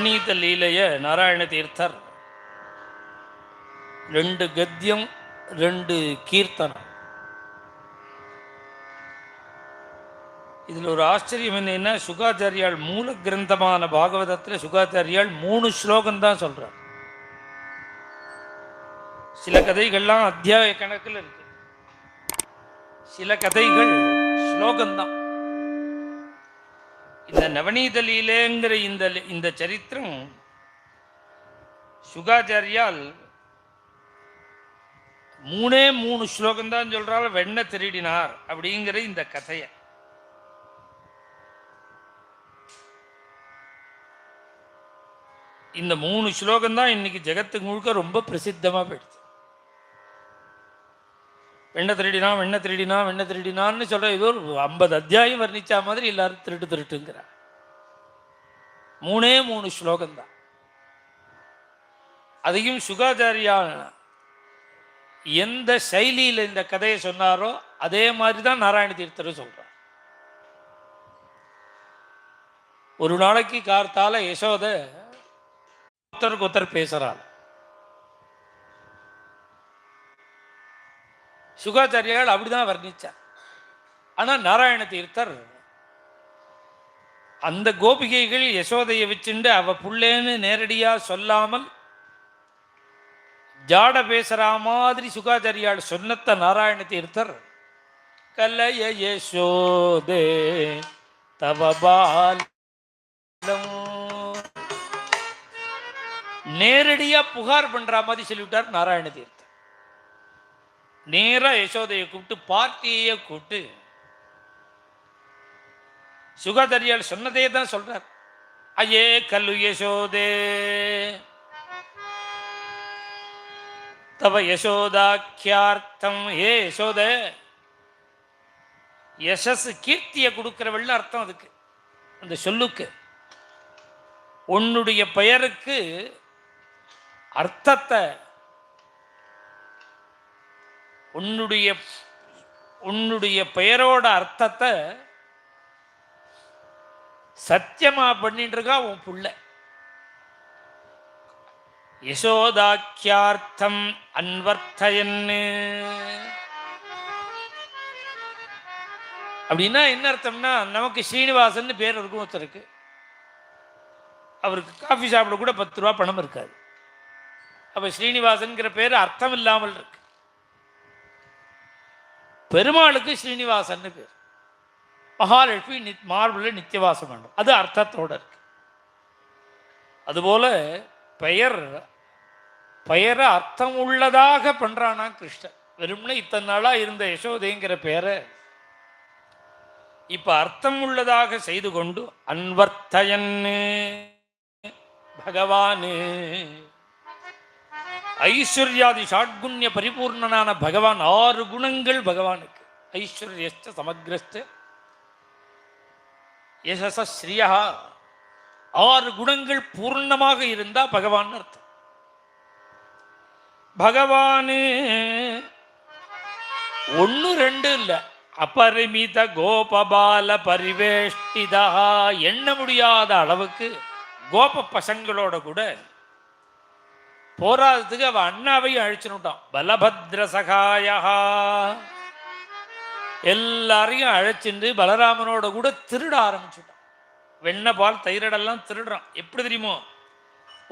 நவநீத லீலைய நாராயண தீர்த்தர் 2 கத்தியம் 2 கீர்த்தனம். இதில் ஒரு ஆச்சரியம் என்னன்னா, சுகாச்சாரியால் மூல கிரந்தமான பாகவதத்தில் சுகாச்சாரியால் 3 ஸ்லோகம் தான் சொல்றார். சில கதைகள்லாம் அத்தியாய கணக்கில் இருக்கு, சில கதைகள் ஸ்லோகம்தான். இந்த நவநீத லீலைங்கிற இந்த சரித்திரம் சுகாச்சாரியால் 3 ஸ்லோகம் தான் சொல்றாரு. வெண்ண திருடினார் அப்படிங்கிற இந்த கதையை இந்த 3 ஸ்லோகம் தான் இன்னைக்கு ஜெகத்துக்கு முழுக்க ரொம்ப பிரசித்தமாக போயிடுச்சு. வெண்ண திருடினா வெண்ண திருடினா வெண்ண திருடினான்னு சொல்ற இது ஒரு 50 அத்தியாயம் வர்ணிச்சா மாதிரி எல்லாரும் திருட்டுங்கிறார். 3 ஸ்லோகம் தான். அதையும் சுகாச்சாரியா எந்த சைலியில் இந்த கதையை சொன்னாரோ அதே மாதிரி தான் நாராயண தீர்த்தர் சொல்றார். ஒரு நாளைக்கு கார்த்தால யசோத ஒருத்தருக்கு பேசுறாள். சுகாச்சாரியால் அப்படிதான் வர்ணிச்சார். ஆனா நாராயண தீர்த்தர் அந்த கோபிகைகள் யசோதையை வச்சுண்டு அவ புள்ளேன்னு நேரடியா சொல்லாமல் ஜாட பேசுற மாதிரி சுகாச்சாரியால் சொன்னத்த நாராயண தீர்த்தர் கலைய யசோதே தவபாலம் நேரடியா புகார் பண்ற மாதிரி சொல்லிவிட்டார் நாராயண தீர்த்தர். நேரா யசோதையை கூப்பிட்டு பார்ட்டியை கூப்பிட்டு சுகாச்சாரியால் சொன்னதே தான் சொல்றார். ஐயே கல்லு யசோதே தவ யசோதாக்கியார்த்தம். ஏ யசோத, யசஸ் கீர்த்தியை கொடுக்கிறவள்னு அர்த்தம் அதுக்கு, அந்த சொல்லுக்கு. உன்னுடைய பெயருக்கு அர்த்தத்தை, உன்னுடைய பெயரோட அர்த்தத்தை சத்தியமா பண்ணிட்டு இருக்கா உன் புள்ள. யசோதாக்கியார்த்தம் அன்வர்த்தயன்னு அப்படின்னா என்ன அர்த்தம்னா, நமக்கு ஸ்ரீனிவாசன் பேர் இருக்கும் ஒருத்தருக்கு, அவருக்கு காஃபி சாப்பிட கூட 10 ரூபா பணம் இருக்காது. அப்ப ஸ்ரீனிவாசன்கிற பேர் அர்த்தம் இல்லாமல் இருக்கு. பெருமாளுக்கு ஸ்ரீனிவாசன் பேர், மகாலட்சுமி மார்பில் நித்தியவாசம் வேண்டும், அது அர்த்தத்தோடு இருக்கு. அதுபோல பெயரை அர்த்தம் உள்ளதாக பண்றானா கிருஷ்ணன். வெறும்னே இத்தனை நாளா இருந்த யசோதைங்கிற பெயரை இப்ப அர்த்தம் உள்ளதாக செய்து கொண்டு அன்வர்த்தயன்னு பகவானு ஐஸ்வர்யாதி ஷாட்குண்ய பரிபூர்ணனான பகவான். 6 குணங்கள் பகவானுக்கு. ஐஸ்வர்யஸ்ட சமக்ரஸ்ட யசஸ ஸ்ரீயா. 6 குணங்கள் பூர்ணமாக இருந்தா பகவான் அர்த்தம். பகவானு 1 2 இல்ல, அபரிமித கோபபால பரிவேஷ்டிதா. எண்ண முடியாத அளவுக்கு கோப பசங்களோட கூட போராதத்துக்கு அவ அண்ணாவையும் அழைச்சுட்டான். பலபத்ர சகாயா, எல்லாரையும் அழைச்சிட்டு பலராமனோட கூட திருட ஆரம்பிச்சுட்டான். வெண்ண பால் தயிரடெல்லாம் திருடுறான். எப்படி தெரியுமோ,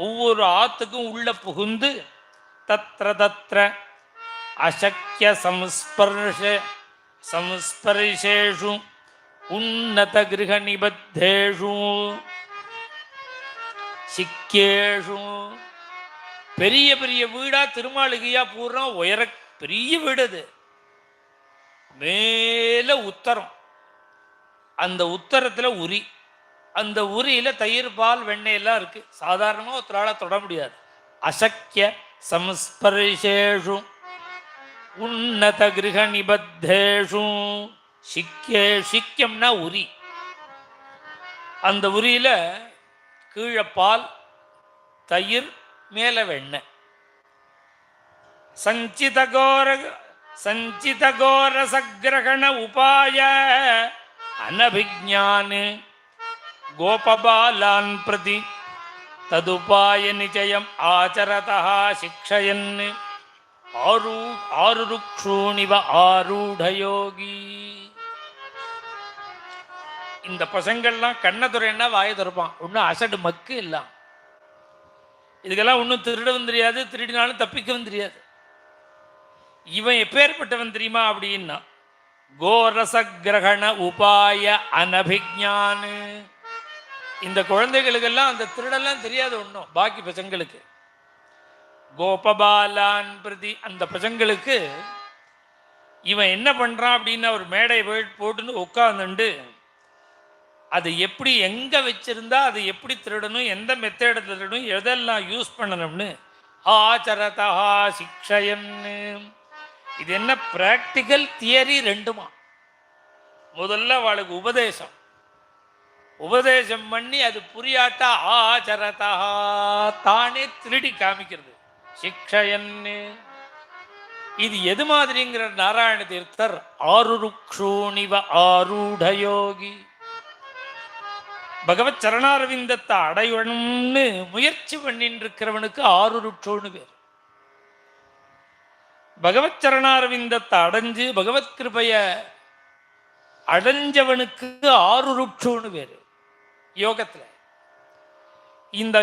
ஒவ்வொரு ஆத்துக்கும் உள்ள புகுந்து தத்ர தத்ர அசக்கிய சம்ஸ்பர்ஷேஷு உன்னத கிரக நிபத்தேஷு சிக்கேஷு. பெரிய பெரிய வீடா திருமாளிகையா பூர்ணம் உயர பெரிய வீடு அது. மேல உத்தரம், அந்த உத்தரத்துல உரி, அந்த உரியில தயிர் பால் வெண்ணெய் எல்லாம் இருக்கு. சாதாரணமா ஒருத்தரால தொட முடியாது. அசக்கிய சம்ஸ்பர்ஷேஷு உன்னத கிரக நிபத்தேஷு சிக்கியம்னா உரி. அந்த உரியில கீழே பால், தயிர், மேல வெண்ணெய். சஞ்சித கோர சக்கிரகண உபாய அனபிஜான் கோபபாலான் பிரதி ததுபாய நிச்சயம் ஆச்சரதா சிக்ஷயன் ஆருருக்ஷூணிவ ஆரூடயோகி. இந்த பசங்கள்லாம் கண்ணதுரைன்னா வாயை திறப்பான், ஒன்றும் அசடு மக்கு இல்லை. இதுக்கெல்லாம் ஒன்றும் திருடவும் தெரியாது, திருடினாலும் தப்பிக்கவும் தெரியாது. இவன் எப்பேற்பட்டவன் தெரியுமா அப்படின்னா, கோரசகிரகண உபாய அனபிஜான். இந்த குழந்தைகளுக்கெல்லாம் அந்த திருடெல்லாம் தெரியாது ஒன்றும். பாக்கி பசங்களுக்கு கோபபாலான் பிரதி, அந்த பசங்களுக்கு இவன் என்ன பண்ணுறான் அப்படின்னா, ஒரு மேடை போட்டுன்னு உட்காந்துண்டு அது எப்படி எங்கே வச்சிருந்தா அது எப்படி திருடணும், எந்த மெத்தேடை திருடணும், எதெல்லாம் யூஸ் பண்ணணும்னு ஆச்சரதா சிக்ஷயன்னு. இது என்ன பிராக்டிக்கல் தியரி ரெண்டுமா. முதல்ல அவளுக்கு உபதேசம் பண்ணி அது புரியாட்டா ஆச்சரதா தானே திருடி காமிக்கிறது சிக்ஷயன்னு. இது எது மாதிரிங்கிற நாராயண தீர்த்தர் ஆருருக்ஷூணிவ ஆரூடயோகி. பகவத் சரணாரவிந்தத்தை அடையணும்னு முயற்சி பண்ணிட்டு இருக்கிறவனுக்கு ஆருருக்ஷோன்னு பேர். பகவத் சரணாரவிந்தத்தை அடைஞ்சு பகவத் கிருபைய அடைஞ்சவனுக்கு ஆருருக்ஷோன்னு பேர் யோகத்துல. இந்த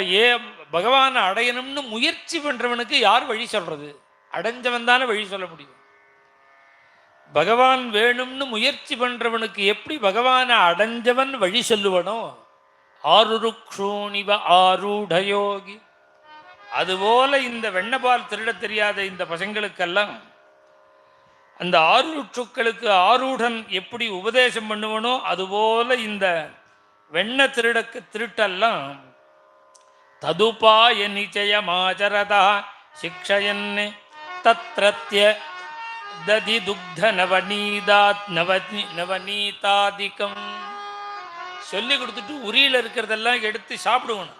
பகவானை அடையணும்னு முயற்சி பண்றவனுக்கு யார் வழி சொல்றது? அடைஞ்சவன் தானே வழி சொல்ல முடியும். பகவான் வேணும்னு முயற்சி பண்றவனுக்கு எப்படி பகவானை அடைஞ்சவன் வழி சொல்லுவனோ, ஆருருக்ஷூணிவ ஆரூடயோகி. அதுபோல இந்த வெண்ணபால் திருட தெரியாத இந்த பசங்களுக்கெல்லாம் அந்த ஆருருட்சுக்களுக்கு ஆரூடன் எப்படி உபதேசம் பண்ணுவனோ அதுபோல இந்த வெண்ண திருட்டெல்லாம் ததுபாய நிச்சயமாச்சரதா சிக்ஷயன் தத்ரத்ய ததி துக்த நவநீதாதிகம். சொல்லி கொடுத்துட்டு உரியில் இருக்கிறதெல்லாம் எடுத்து சாப்பிடுவோம்.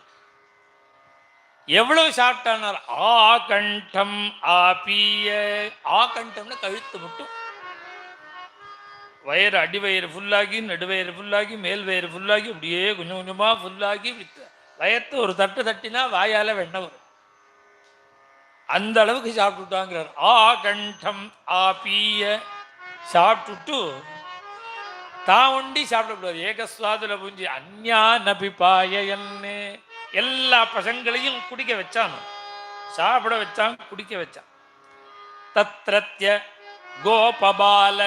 எவ்வளவு சாப்பிட்டானார்? ஆகண்டம் ஆபிய. ஆகண்டம்னு கழுத்து மட்டும். வயிறு அடிவயிறு ஃபுல்லாகி, நடுவயிறு ஃபுல்லாகி, மேல் வயிறு ஃபுல்லாகி, அப்படியே கொஞ்சம் கொஞ்சமாக ஃபுல்லாகி வயத்தை ஒரு தட்டு தட்டினா வாயால் வெண்ணெய் வரும். அந்த அளவுக்கு சாப்பிட்டுட்டாங்கிறார். ஆகண்டம் ஆபிய. சாப்பிட்டுட்டு தான் ஒண்டி சாப்பிடக்கூடாது, ஏகஸ்வாதுல புரிஞ்சு அந்யா நபிபாயன்னு எல்லா பசங்களையும் குடிக்க வச்சான், சாப்பிட வச்சான், குடிக்க வச்சான். தத்ரத்ய கோபபால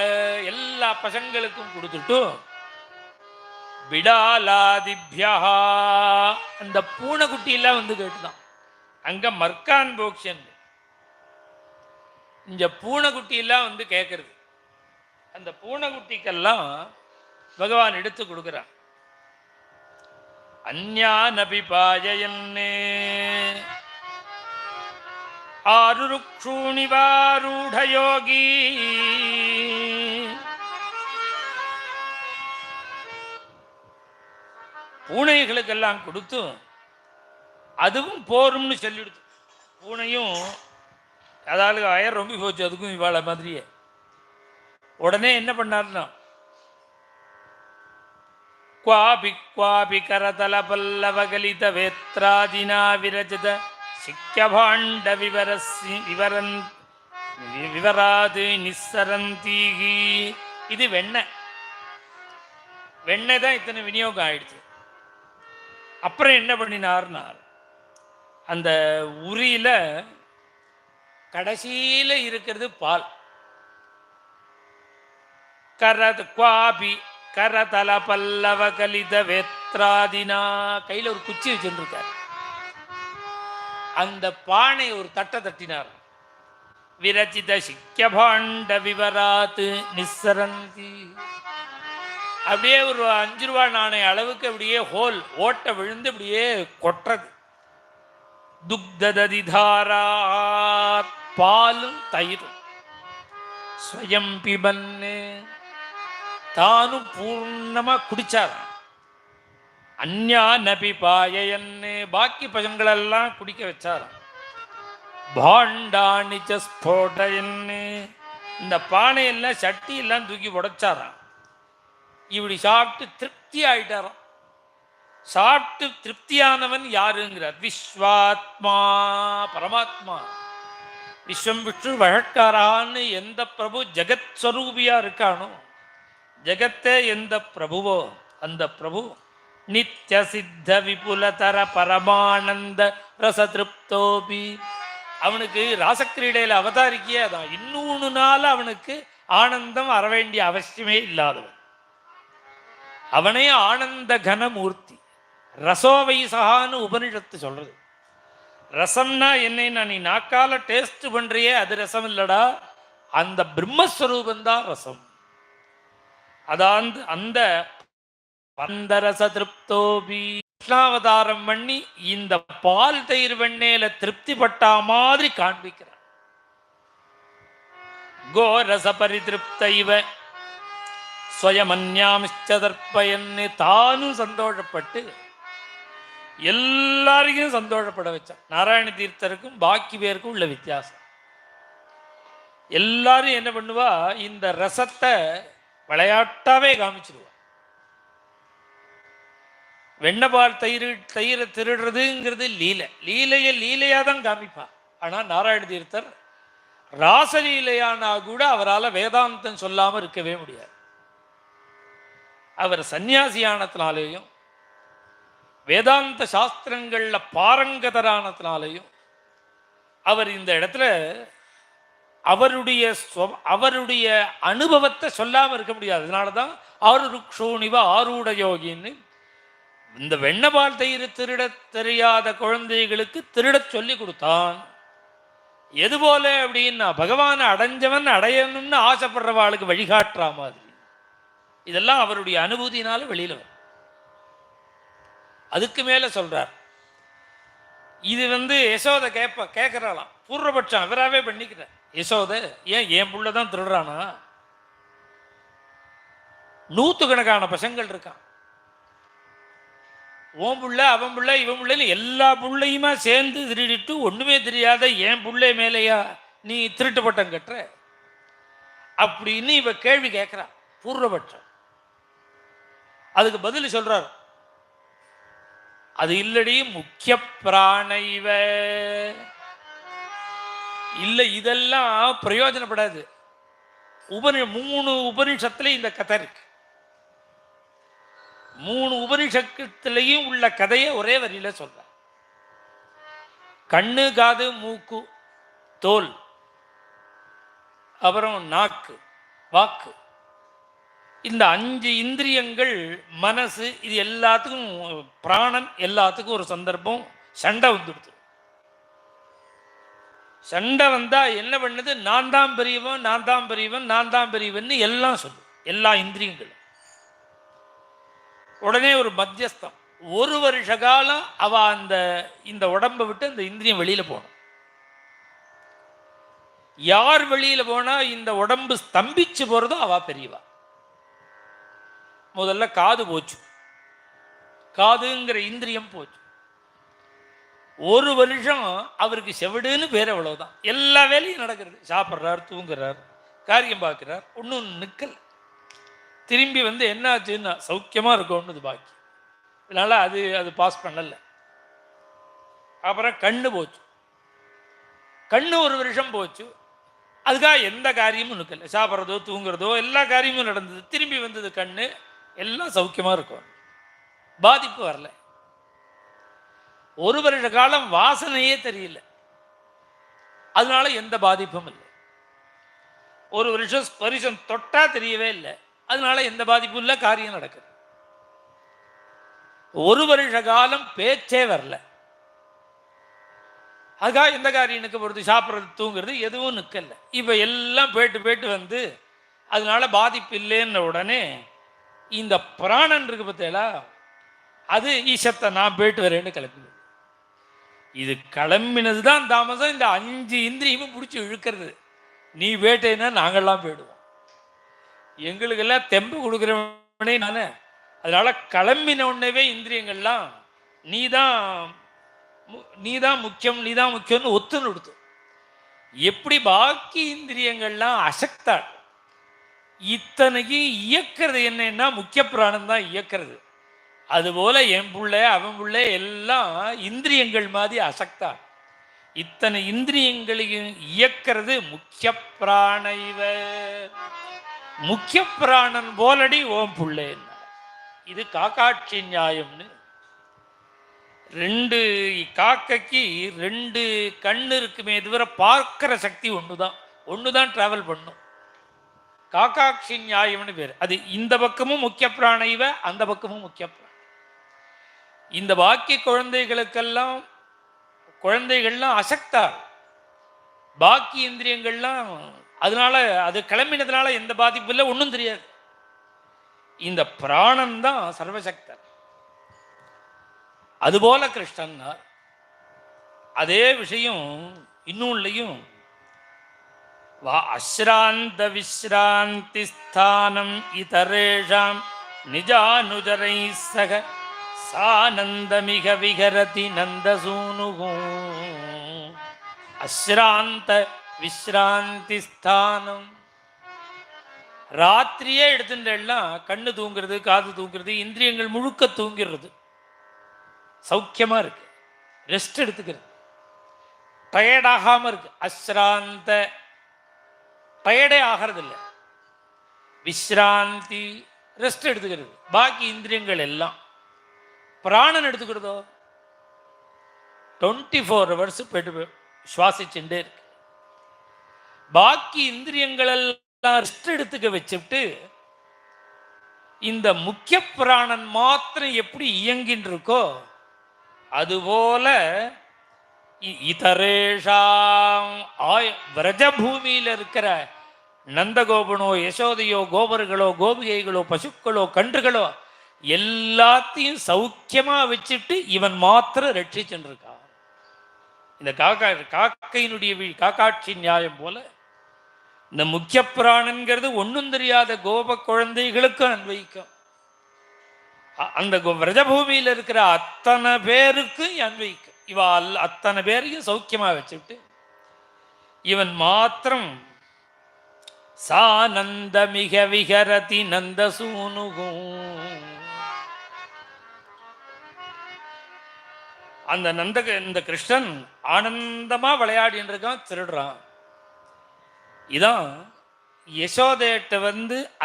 எல்லா பசங்களுக்கும் கொடுத்துட்டு விடாலாதிபியா அந்த பூனைக்குட்டியெல்லாம் வந்து கேட்டுதான். அங்க மர்கான் போக்ஷன் இந்த பூனைக்குட்டியெல்லாம் வந்து கேட்கறது. அந்த பூனைக்குட்டிக்கெல்லாம் பகவான் எடுத்து கொடுக்குறான். அந்யா நபிபாயன்னு ஆருருக்ஷூணிவாரூடயோகி. பூனைகளுக்கெல்லாம் கொடுத்து அதுவும் போரும்னு சொல்லிடுது. பூனையும் அதாவது வயர் ரொம்ப போச்சு, அதுக்கும் இவாள மாதிரியே. உடனே என்ன பண்ணார்னா, குவாபி குவாபி கரதல பல்லவகலித வேத்ராதினா விரஜத சிக்கபாண்ட விவராது நிஸ்ஸரந்தீகி. இது வெண்ணெய் தான் இத்தனை விநியோகம் ஆயிடுச்சு. அப்புறம் என்ன பண்ணினார்னார், அந்த உரியில கடைசியில இருக்கிறது பால். குவாபி கரதல பல்லவ கலித வேத்ராதினா. கையில் ஒரு குச்சி வச்சுருக்கார். அந்த பானை ஒரு தட்டை தட்டினார். விரச்சித சிக்கபாண்ட விவராத்து நிஸ்ஸரந்தி. அப்படியே ஒரு 5 ரூபாய் நாணய அளவுக்கு அப்படியே ஹோல் ஓட்ட விழுந்து அப்படியே கொட்டுறது. துக்ததிதாரா பாலும் தயிரும் ஸ்வயம் பிபன்னு தானும் பூர்ணமா குடிச்சாராம். அந்யா நபி பாயன்னு பாக்கி பசங்களெல்லாம் குடிக்க வச்சாராம். பாண்டாணிச்ச ஸ்போடயன்னு இந்த பானையெல்லாம் சட்டி எல்லாம் தூக்கி உடைச்சாராம். இப்படி சாப்பிட்டு திருப்தி ஆயிட்டாராம். சாப்பிட்டு திருப்தியானவன் யாருங்கிறார்? விஸ்வாத்மா, பரமாத்மா. விஸ்வம் விஷ்ணு வழக்காரான்னு எந்த பிரபு ஜெகத் ஸ்வரூபியா இருக்கானோ, ஜெகத்தே எந்த பிரபுவோ அந்த பிரபு நித்ய சித்த விபுலதர பரமானந்த ரசதிருப்தோபி. அவனுக்கு ராசக்கிரீடையில் அவதாரிக்கையே அதான். இன்னொன்று நாள் அவனுக்கு ஆனந்தம் வர வேண்டிய அவசியமே இல்லாதவன். அவனே ஆனந்த கனமூர்த்தி. ரசோவை சகான்னு உபனிஷத்து சொல்றது. ரசம்னா என்னன்னா, நீ நாக்கால டேஸ்ட் பண்றியே அது ரசம் இல்லடா, அந்த பிரம்மஸ்வரூபந்தான் ரசம். அதான் அந்த பந்தரச திருப்தோபி. கிருஷ்ணாவதாரம் பண்ணி இந்த பால் தயிர் வெண்ணேல திருப்தி பட்டா மாதிரி காண்பிக்கிறான். கோரச பரிதிருப்த இவ ஸ்வயமன்யாமிச்சதர்ப்பயன்னு தானும் சந்தோஷப்பட்டு எல்லாரையும் சந்தோஷப்பட வச்சான். நாராயண தீர்த்தருக்கும் பாக்கி பேருக்கும் உள்ள வித்தியாசம். எல்லாரும் என்ன பண்ணுவா, இந்த ரசத்தை விளையாட்டாவே காமிச்சிருவா. வெண்ணபால் தயிரை திருடுறதுங்கிறது லீலையை லீலையா தான் காமிப்பா. ஆனா நாராயண தீர்த்தர் ராசலீலையானா கூட அவரால் வேதாந்தம் சொல்லாம இருக்கவே முடியாது. அவர் சன்னியாசியானத்தினாலேயும் வேதாந்த சாஸ்திரங்கள்ல பாரங்கதரானத்தினாலேயும் அவர் இந்த இடத்துல அவருடைய அனுபவத்தை சொல்லாம இருக்க முடியாது. அதனாலதான் ஆருருக்ஷோனிவ ஆரூட யோகின்னு இந்த வெண்ணபால் தயிர் திருட தெரியாத குழந்தைகளுக்கு திருட சொல்லி கொடுத்தான். எது போல அப்படின்னா, பகவானை அடைஞ்சவன் அடையணும்னு ஆசைப்படுறவாளுக்கு வழிகாட்டுற மாதிரி. இதெல்லாம் அவருடைய அனுபூதினால வெளியில வரும். அதுக்கு மேல சொல்றார், இது யசோத கேட்கறாளாம். பூர்வபட்சம் அவராகவே பண்ணிக்கிறார். யசோத ஏன் என் புள்ளதான் திருடுறானா? நூற்றுக்கணக்கான பசங்கள் இருக்கான். ஓம் புள்ள அவன் புள்ள இவன் புள்ளன்னு எல்லா புள்ளையுமா சேர்ந்து திருடிட்டு ஒண்ணுமே தெரியாத என் புள்ளை மேலையா நீ திருட்டு பட்டம் கட்டுற அப்படின்னு இவ கேள்வி கேட்கிறான். பூர்வபட்சம். அதுக்கு பதில் சொல்றார், அது இல்லடி முக்கிய பிராண இவ இல்ல, இதெல்லாம் பிரயோஜனப்படாது. 3 உபனிஷத்துல இந்த கதை இருக்கு. 3 உபனிஷத்திலையும் உள்ள கதையை ஒரே வரியில சொல்ற. கண்ணு, காது, மூக்கு, தோல், அப்புறம் நாக்கு, வாக்கு, இந்த 5 இந்திரியங்கள், மனசு, இது எல்லாத்துக்கும் பிராணன், எல்லாத்துக்கும் ஒரு சந்தர்ப்பம் சண்டை வந்துடுது. சண்டை வந்தா என்ன பண்ணுது? நான் தான் பெரியவன், நான் தான் பெரியவன், நான் தான் பெரியவன் எல்லாம் சொல்லு, எல்லா இந்திரியங்களும். உடனே ஒரு மத்தியஸ்தம், 1 வருஷ காலம் அவ இந்த உடம்பை விட்டு அந்த இந்திரியம் வெளியில போகணும். யார் வெளியில போனா இந்த உடம்பு ஸ்தம்பிச்சு போறதோ அவ பெரியவா. முதல்ல காது போச்சு, காதுங்கிற இந்திரியம் போச்சு. 1 வருஷம் அவருக்கு செவிடுன்னு பேர். அவ்வளவுதான். எல்லா வேலையும் நடக்கிறது. சாப்பிட்றார், தூங்குறார், காரியம் பார்க்கிறார், ஒன்றும் நிற்கல. திரும்பி என்ன ஆச்சுன்னா சௌக்கியமா இருக்கும்னு பாக்கி. இதனால அது பாஸ் பண்ணல. அப்புறம் கண்ணு போச்சு. கண்ணு 1 வருஷம் போச்சு. அதுக்காக எந்த காரியமும் நிற்கல. சாப்பிட்றதோ தூங்குறதோ எல்லா காரியமும் நடந்தது. திரும்பி வந்தது கண்ணு, எல்லாம் சௌக்கியமா இருக்கும், பாதிப்பு வரல. 1 வருஷ காலம் வாசனையே தெரியல, அதனால எந்த பாதிப்பும் இல்லை. 1 வருஷம் ஸ்பரிசம் தொட்டா தெரியவே இல்லை, அதனால எந்த பாதிப்பும் இல்லை, காரியம் நடக்குது. 1 வருஷ காலம் பேச்சே வரல, அதுக்காக எந்த காரியம் நிற்க போகிறது? சாப்பிட்றது தூங்குறது எதுவும் நிற்கல. இப்போ எல்லாம் போயிட்டு அதனால பாதிப்பு இல்லைன்ன உடனே இந்த பிராணன் இருக்கு பார்த்தீங்களா, அது ஈசத்தை நான் போயிட்டு வரேன்னு கிளம்பிடுது. இது கிளம்பினது தான் தாமசம். இந்த 5 இந்திரியமும் பிடிச்சி இழுக்கிறது. நீ வேட்டைன்னா நாங்கள்லாம் போயிடுவோம், எங்களுக்கெல்லாம் தெம்பு கொடுக்குறவனே நானே. அதனால கிளம்பின உடனே இந்திரியங்கள்லாம் நீதான் முக்கியம் முக்கியம்னு ஒத்துன்னு கொடுத்து. எப்படி பாக்கி இந்திரியங்கள்லாம் அசக்தாள். இத்தனைக்கு இயக்கிறது என்னன்னா முக்கிய பிராணம் தான் இயக்கிறது. அதுபோல என் புள்ள அவன் புள்ள எல்லாம் இந்திரியங்கள் மாதிரி அசக்தா. இத்தனை இந்திரியங்களையும் இயக்கிறது முக்கிய பிராணைவ. முக்கிய பிராணன் போலடி ஓம் புள்ளேன்னா. இது காக்காட்சி நியாயம்னு. ரெண்டு காக்கைக்கு ரெண்டு கண்ணு இருக்குமே தவிர பார்க்கிற சக்தி ஒண்ணுதான் டிராவல் பண்ணும். காக்காட்சி நியாயம்னு பேர். அது இந்த பக்கமும் முக்கிய பிராணைவ, அந்த பக்கமும் முக்கிய பிராணம். இந்த பாக்கி குழந்தைகள்லாம் அசக்தா. பாக்கி இந்திரியங்கள்லாம் அதனால அது கிளம்பினதுனால எந்த பாதிப்பு இல்லை, ஒன்றும் தெரியாது. இந்த பிராணன் தான் சர்வசக்தர். அதுபோல கிருஷ்ணன் அதே விஷயம் இன்னொன்னுலையும் அஸ்ராந்த விஸ்ராந்தி ஸ்தானம் இதரேஷாம் நிஜானுஜரை சக சானந்தமிக விகரதி நந்தசூனுகோ. அஸ்ராந்த விஸ்ராந்தி ஸ்தானம். ராத்திரியே எடுத்துட்டெல்லாம் கண்ணு தூங்குறது, காது தூங்குறது, இந்திரியங்கள் முழுக்க தூங்கிறது, சௌக்கியமா இருக்கு, ரெஸ்ட் எடுத்துக்கிறது, டயர்டாகாம இருக்கு. அஸ்ராந்த டயர்டே ஆகிறது இல்லை, விஸ்ராந்தி ரெஸ்ட் எடுத்துக்கிறது. பாக்கி இந்திரியங்கள் எல்லாம் பிராணன் எடுத்துக்கிறதோ 24 hours போயிட்டு சுவாசிச்சுட்டே இருக்கு. பாக்கி இந்திரியங்கள் எல்லாம் ரெஸ்ட் எடுத்துக்க வச்சுட்டு இந்த முக்கிய பிராணன் மாத்திரம் எப்படி இயங்கின்னு இருக்கோ அதுபோல இதரேஷாம் விரஜபூமியில் இருக்கிற நந்தகோபனோ யசோதையோ கோபர்களோ கோபிகைகளோ பசுக்களோ கன்றுகளோ எல்லாத்தையும் சௌக்கியமா வச்சுட்டு இவன் மாத்திரம் ரட்சிச்சுட்டு இருக்கான். இந்த காக்கையினுடைய காக்காட்சி நியாயம் போல இந்த முக்கிய பிராணன்கிறது ஒன்றும் தெரியாத கோப குழந்தைகளுக்கும் அன்வயிக்கும். அந்த விரஜபூமியில் இருக்கிற அத்தனை பேருக்கும் அன்வயிக்கும். இவள் அத்தனை பேரையும் சௌக்கியமா வச்சுட்டு இவன் மாத்திரம் சானந்தமிக விகரதி நந்தசூனுகும். இந்த கிருஷ்ணன் ஆனந்தமா விளையாடின்னு இருக்கான், திருடுறான். இதான் யசோதையிட்ட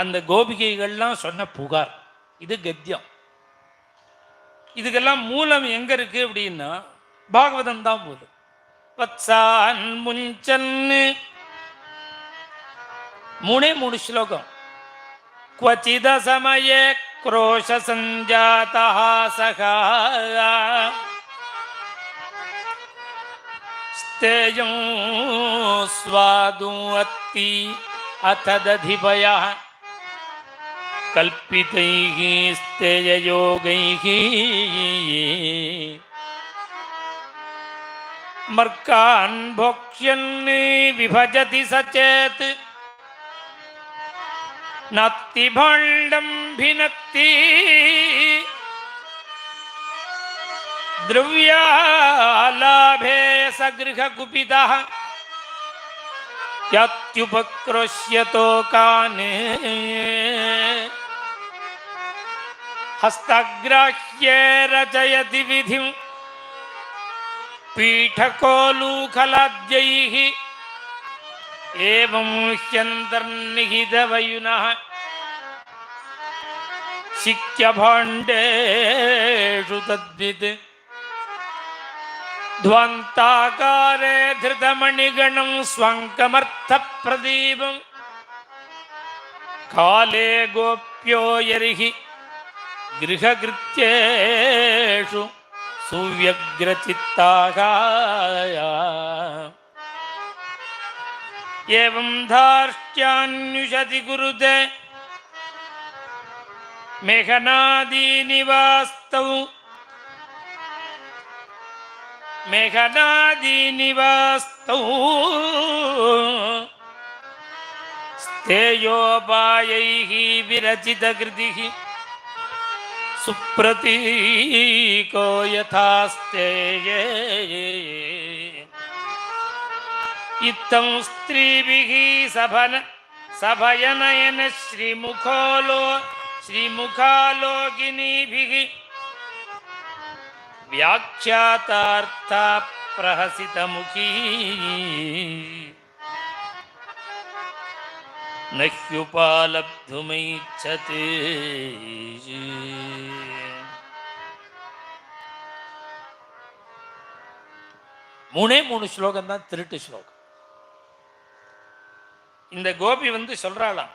அந்த கோபிகைகள்லாம் சொன்ன புகார். இது கத்தியம். இதுக்கெல்லாம் மூலம் எங்க இருக்கு அப்படின்னா பாகவதம் தான் மூலம். வத்சான் முஞ்சன்னு 3 ஸ்லோகம். क्वचिद समये क्रोश संजातः सखा स्तेयं स्वादु अत्ति अथ दधिपयः कल्पितैः स्तेययोगैः मर्कान् भोक्ष्यन् विभजति सचेत् नत्ति भाण्डं भिनत्ति द्रव्यालाभे सगृहकुपितः यत्युपक्रोश्यतो काने हस्तग्राह्ये रचयति विधिं पीठकोलूखलाद्यैः एवं ह्यन्तर्निहितवयुनः शिक्यभाण्डेषु तद्वित् ध्वन्ताकारे धृतमणिगणं स्वङ्कमर्थप्रदीपं काले गोप्यो यर्हि गृहकृत्येषु सुव्यग्रचित्ताः एवं धार्ष्ट्यान्युषति कुरुते मेघनादीनिवास्तौ स्थेयोपायैः विरचितकृतिः सुप्रतीको यथास्तेये इत्थं स्त्रीभिः सभयनयन श्रीमुखालोकिनीभिः व्याख्यातार्था प्रहसितमुखी न ह्युपालब्धुमिच्छति. மூணே மூணு ஸ்லோகம் தான் திருட்டு ஸ்லோகம். இந்த கோபி சொல்றாளாம்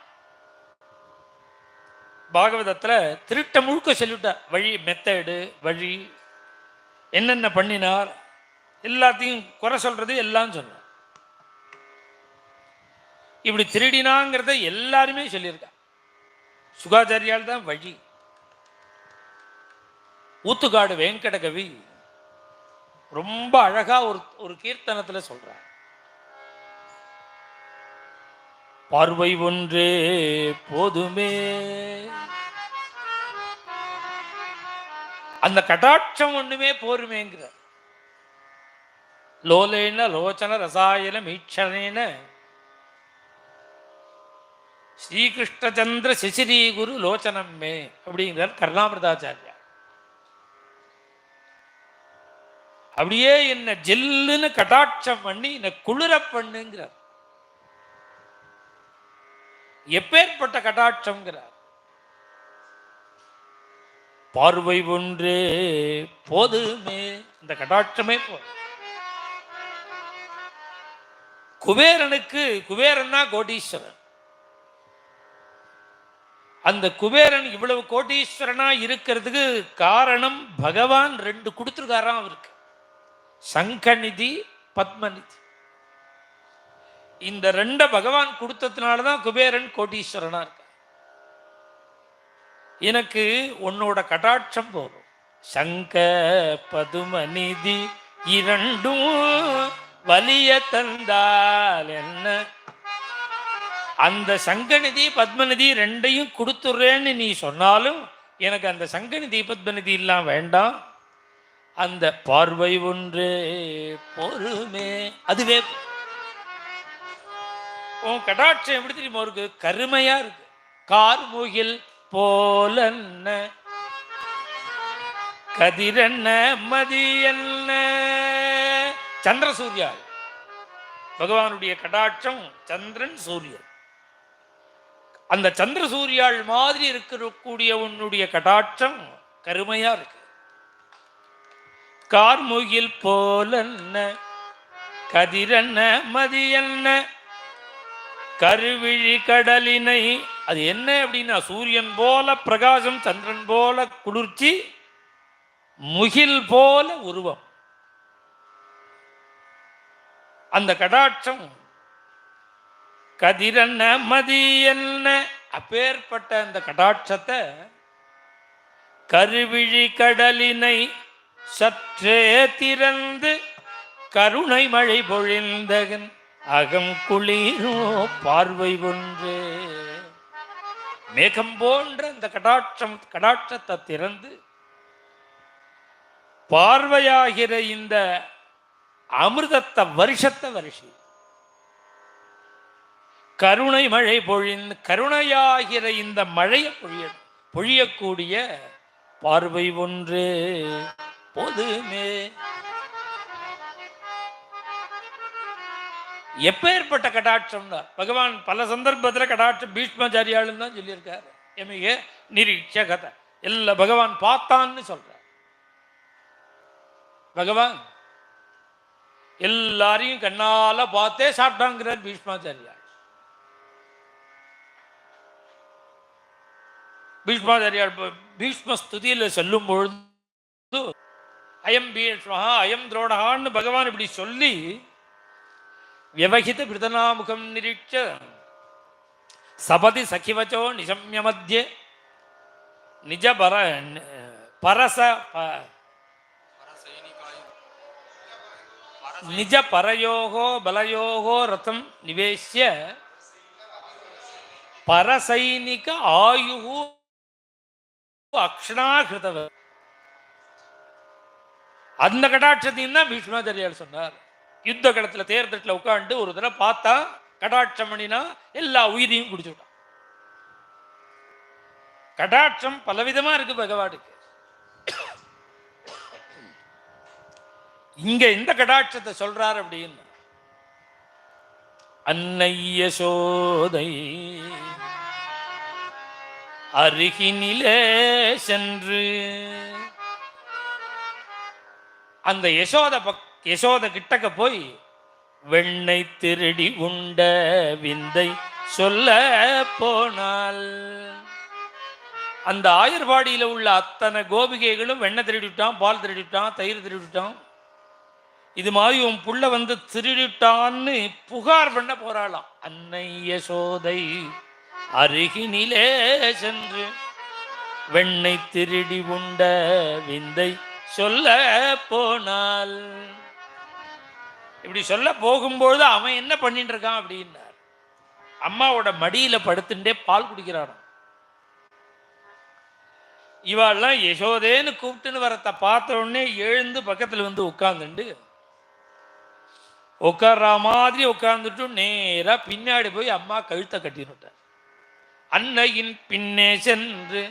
பாகவதத்துல, திருட்ட முழுக்க சொல்லிவிட்டா. வழி, மெத்தடு, வழி, என்னென்ன பண்ணினார் எல்லாத்தையும் குறை சொல்றது எல்லாம் சொன்னார். இப்படி திருடினாங்கிறத எல்லாருமே சொல்லியிருக்கா. சுகாச்சாரியால் தான் வழி. ஊத்துக்காடு வெங்கட கவி ரொம்ப அழகா ஒரு கீர்த்தனத்துல சொல்றார், பார்வை ஒன்றே போதுமே. அந்த கடாட்சம் ஒண்ணுமே போருமேங்கிற. லோலேன லோச்சன ரசாயன மீட்சணேன ஸ்ரீகிருஷ்ணச்சந்திர சிசிரி குரு லோச்சனம்மே அப்படிங்கிறார் கருணாமிரதாச்சாரியா. அப்படியே என்ன ஜெல்லுன்னு கடாட்சம் பண்ணி என்ன குளிர பண்ணுங்கிறார். எப்பேற்பட்ட கடாட்சம்ங்கிறார். பார்வை ஒன்றே போதுமே, இந்த கடாட்சமே போதும். குபேரனுக்கு, குபேரன்னா கோடீஸ்வரன், அந்த குபேரன் இவ்வளவு கோடீஸ்வரனா இருக்கிறதுக்கு காரணம் பகவான் ரெண்டு கொடுத்துருக்காராம் அவருக்கு, சங்கநிதி பத்மநிதி. இந்த ரெண்ட பகவான் கொடுத்ததுனாலதான் குபேரன் கோடீஸ்வரனா இருக்க. எனக்கு உன்னோட கடாட்சம் போதும். சங்க பதுமநிதி இரண்டும் வலிய தந்தால் என்ன. அந்த சங்கநிதி பத்மநிதி ரெண்டையும் கொடுத்துடுறேன்னு நீ சொன்னாலும் எனக்கு அந்த சங்கநிதி பத்மநிதி எல்லாம் வேண்டாம். அந்த பார்வை ஒன்றே பொறுமே, அதுவே. உன் கடாட்சம் எப்படி தெரியுமா இருக்கு? கருமையா இருக்கு. கார்முகில் போலன்ன கதிரன்ன மதியன்ன. சந்திர சூர்யா பகவானுடைய கடாட்சம் சந்திரன் சூரியன். அந்த சந்திர சூர்யாள் மாதிரி இருக்கக்கூடிய உன்னுடைய கடாட்சம் கருமையா இருக்கு. கார்முகில் போலன்ன கதிரன்ன மதியன்ன கருவிழி கடலினை. அது என்ன அப்படின்னா, சூரியன் போல பிரகாசம், சந்திரன் போல குளிர்ச்சி, முகில் போல உருவம். அந்த கடாட்சம் கதிரன்ன மதியன்ன. அப்பேற்பட்ட அந்த கடாட்சத்தை கருவிழி கடலினை சற்றே திறந்து கருணை மழை பொழிந்தகன் அகம் குளிரோ பார்வை ஒன்று. மேகம் போன்ற அந்த கடாட்சத்தை திறந்து பார்வையாகிற இந்த அமிர்தத்தை வருஷத்தை வருஷி கருணை மழை பொழிந்து, கருணையாகிற இந்த மழையை பொழியக்கூடிய பார்வை ஒன்று போதுமே. எப்பேற்பட்ட கடாட்சம் தான். பகவான் பல சந்தர்ப்பத்தில் கடாட்சம் பீஷ்மாச்சாரியாலும் தான் சொல்லியிருக்காரு. எமிக நிரீட்ச கதை எல்லா பகவான் பார்த்தான்னு சொல்ற. பகவான் எல்லாரையும் கண்ணால பார்த்தே சாப்பிட்டாங்கிறார் பீஷ்மாச்சாரியார். பீஷ்மாச்சாரியார் பீஷ்ம ஸ்துதியில் சொல்லும் பொழுது அயம் பீஷ்மஹா அயம் துரோணஹான்னு பகவான் இப்படி சொல்லி வியவஹித பிருதநாமுகம் நிரீட்ச சபதி சகிவச்சோ நிசம்ய மத்திய நிஜ பரச நிஜ பரயோகோ பலயோகோ ரதம் நிவேஷ்ய பரசைனிக ஆயுகு அக்ஷணாகிருதவ. அந்த கடாட்சத்தையும் தான் பீஷ்மாச்சாரியார் சொன்னார். யுத்த களத்துல தேர்தட்டில் உட்காந்து ஒரு தடவை பார்த்தா கடாட்சம் பண்ணினா எல்லா உயிரையும் குடிச்சுட்டான். கடாட்சம் பலவிதமா இருக்கு பகவானுக்கு. இங்க இந்த கடாட்சத்தை சொல்றார் அப்படின்னு. அன்னை யசோதை அருகினிலே சென்று அந்த யசோத கிட்டக்க போய் வெண்ணை திருடி உண்ட விந்தை சொல்ல போனால், அந்த ஆயர்பாடியில் உள்ள அத்தனை கோபிகைகளும் வெண்ணை திருடிவிட்டான், பால் திருடிவிட்டான், தயிர் திருடிவிட்டான், இது மாதிரி உன் புள்ள வந்து திருடிட்டான்னு புகார் பண்ண போறாளாம். அன்னை யசோதை அருகினிலே சென்று வெண்ணை திருடி உண்ட விந்தை சொல்ல போனால், இப்படி சொல்ல போகும்போது அவன் என்ன பண்ணிட்டு இருக்கான் அப்படின்னார். அம்மாவோட மடியில படுத்துட்டே பால் குடிக்கிறான். இவாள்லாம் யசோதேன்னு கூப்பிட்டுன்னு வரத்தை பார்த்த உடனே எழுந்து பக்கத்தில் வந்து உட்கார்ந்துண்டு உட்கார்ற மாதிரி உட்கார்ந்துட்டு நேரா பின்னாடி போய் அம்மா கழுத்தை கட்டினுட்டார். அன்னையின் பின்னே சென்று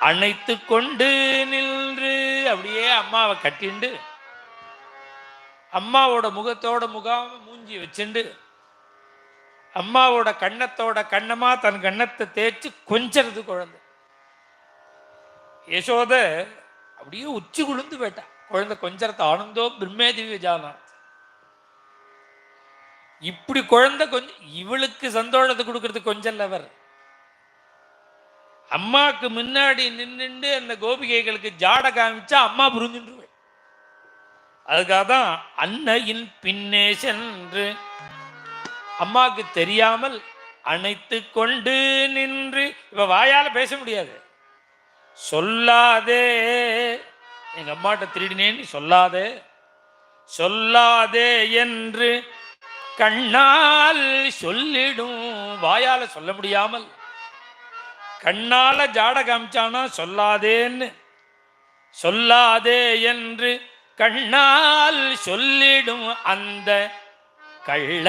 அணைத்து கொண்டு நின்று அப்படியே அம்மாவை கட்டிண்டு அம்மாவோட முகத்தோட மூஞ்சி வச்சுண்டு அம்மாவோட கண்ணத்தோட கண்ணமா தன் கண்ணத்தை தேய்ச்சி கொஞ்சறது குழந்தை. யசோத அப்படியே உச்சி குளிர்ந்து போயிட்டா. குழந்தை கொஞ்சரத்தை ஆனந்தோ பிரம்மேதிவி ஜானா. இப்படி குழந்தை கொஞ்சம் இவளுக்கு சந்தோஷத்தை கொடுக்கறது கொஞ்சம் லவர். அம்மாவுக்கு முன்னாடி நின்றுண்டு அந்த கோபிகைகளுக்கு ஜாட காமிச்சா அம்மா புரிஞ்சுட்டு. அதுக்காக தான் அன்னையின் பின்னே சென்று அம்மாவுக்கு தெரியாமல் அணைத்து கொண்டு நின்று. இவ வாயால பேச முடியாது. சொல்லாதே, எங்க அம்மாட்ட திருடினேன்னு சொல்லாதே, சொல்லாதே என்று கண்ணால் சொல்லிடும். வாயால சொல்ல முடியாமல் கண்ணால ஜாட காமிச்சானா சொல்லாதேன்னு, சொல்லாதே என்று கண்ணால் சொல்லிடும் அந்த கள்ள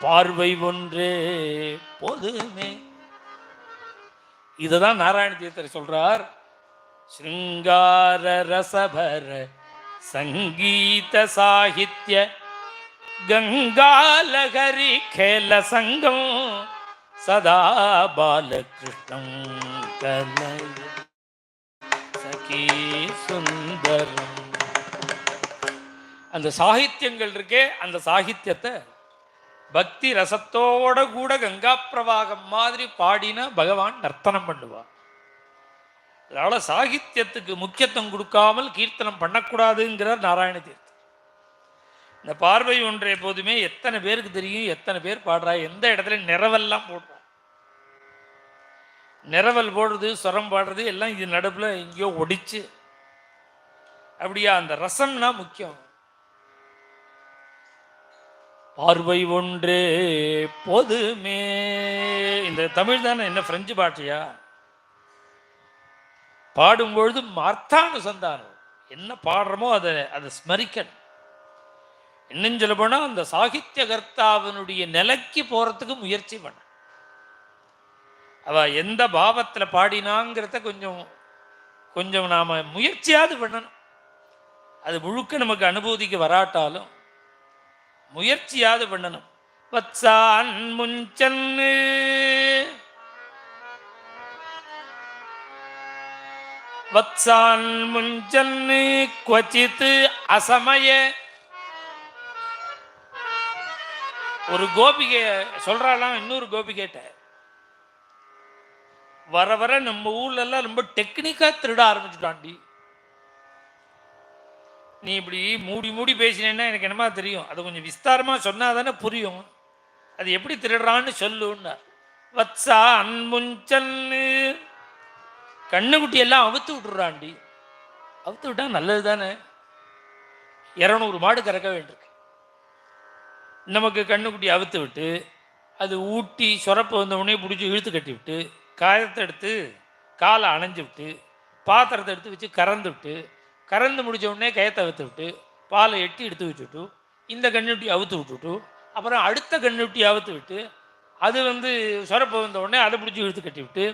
பார்வை ஒன்றே போதுமே. இதுதான் நாராயண தீர்த்தர் சொல்றார். ஸ்ருங்கார ரசபர சங்கீத சாகித்ய கங்காலகரி கேல சங்கம் சதா பாலகிருஷ்ணம் கலய சகி சுந்தரம். அந்த சாகித்யங்கள் இருக்கே, அந்த சாகித்யத்தை பக்தி ரசத்தோட கூட கங்கா பிரவாகம் மாதிரி பாடினா பகவான் நர்த்தனம் பண்ணுவான். அதனால சாகித்யத்துக்கு முக்கியத்துவம் கொடுக்காமல் கீர்த்தனம் பண்ணக்கூடாதுங்கிறார் நாராயண தீர்த்தர். இந்த பார்வை ஒன்றை எப்போதுமே எத்தனை பேருக்கு தெரியும், எத்தனை பேர் பாடுறா, எந்த இடத்துல நிறவெல்லாம் போடுறா. நிறவல் போடுறது, ஸ்வரம் பாடுறது எல்லாம் இது நடுப்புல எங்கேயோ ஒடிச்சு. அப்படியா அந்த ரசம்னா முக்கியம். பார்வை ஒன்றே போதுமே. இந்த தமிழ் தானே, என்ன பிரெஞ்சு பாட்டியா? பாடும்பொழுது அர்த்தானுசந்தானம் என்ன பாடுறோமோ அதை ஸ்மரிக்கணும். இன்னும் சொல்ல போனா அந்த சாகித்ய கர்த்தாவினுடைய நிலைக்கு போறதுக்கு முயற்சி பண்ண. அவ எந்த பாவத்தில் பாடினாங்கிறத கொஞ்சம் கொஞ்சம் நாம முயற்சியாவது பண்ணணும். அது முழுக்க நமக்கு அனுபூதிக்கு வராட்டாலும் முயற்சியாவது பண்ணணும். வத்சான் முஞ்சன்னு வத்சான் முஞ்சன்னு குவச்சித் அசமய. ஒரு கோபிகை சொல்றாலாம் இன்னொரு கோபிகைட்ட, வர வர நம்ம ஊர்ல எல்லாம் ரொம்ப டெக்னிக்கா திருட ஆரம்பிச்சுட்டாண்டி. நீ இப்படி மூடி மூடி பேசினேன்னா எனக்கு என்னமா தெரியும், அது கொஞ்சம் விஸ்தாரமா சொன்னா தானே புரியும். அது எப்படி திருடுறான்னு சொல்லுன்னா. வத்சா அன்புஞ்சன்னு கண்ணுக்குட்டி எல்லாம் அவுத்து விட்டுறாண்டி. அவுத்து விட்டா நல்லது தானே. 200 மாடு கறக்க வேண்டியிருக்கு. நமக்கு கண்ணுக்குட்டி அவுத்து விட்டு அது ஊட்டி சுரப்பு வந்த உடனே பிடிச்சி இழுத்து கட்டி விட்டு காயத்தை எடுத்து காலை அணைஞ்சு விட்டு பாத்திரத்தை எடுத்து வச்சு கறந்து விட்டு கறந்து முடிச்ச உடனே கயத்தை அவுத்து விட்டு பாலை எட்டி எடுத்து வச்சுட்டு இந்த கண்ணுட்டி அவுத்து விட்டுட்டு அப்புறம் அடுத்த கண்ணுட்டி அவுத்து விட்டு அது வந்து சுரப்பு வந்த உடனே அதை பிடிச்சி இழுத்து கட்டி விட்டு